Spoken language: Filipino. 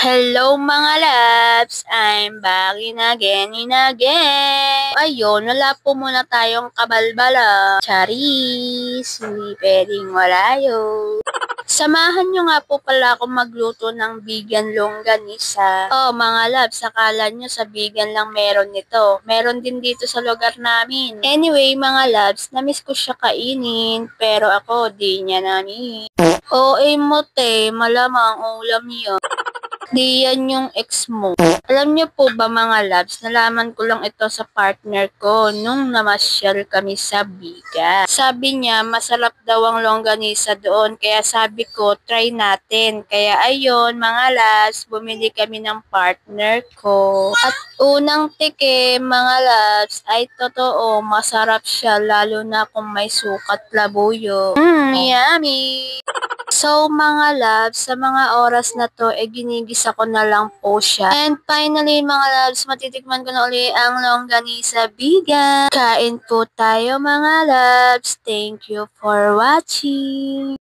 Hello mga loves! I'm back in again, Ayun, wala po muna tayong kabalbala. Charis! Hindi pwedeng wala yun. Samahan nyo nga po pala ako magluto ng vegan longganisa. Oh, mga loves, akala nyo sa vegan lang meron nito. Meron din dito sa lugar namin. Anyway, mga loves, namiss ko siya kainin, pero ako di niya namiss. Oo, mote, malamang ulam niyo. Di yan yung ex mo. Alam niyo po ba mga loves, nalaman ko lang ito sa partner ko nung namasyal kami sa Biga. Sabi niya, masarap daw ang longganisa doon, kaya sabi ko, try natin. Kaya ayun, mga loves, bumili kami ng partner ko. At unang tikim, mga loves, ay totoo, masarap siya, lalo na kung may sukat labuyo. Yummy! So, mga loves, sa mga oras na to, ginigisa ko na lang po siya. And finally, mga loves, matitikman ko na uli ang longganisa biga. Kain po tayo, mga loves. Thank you for watching.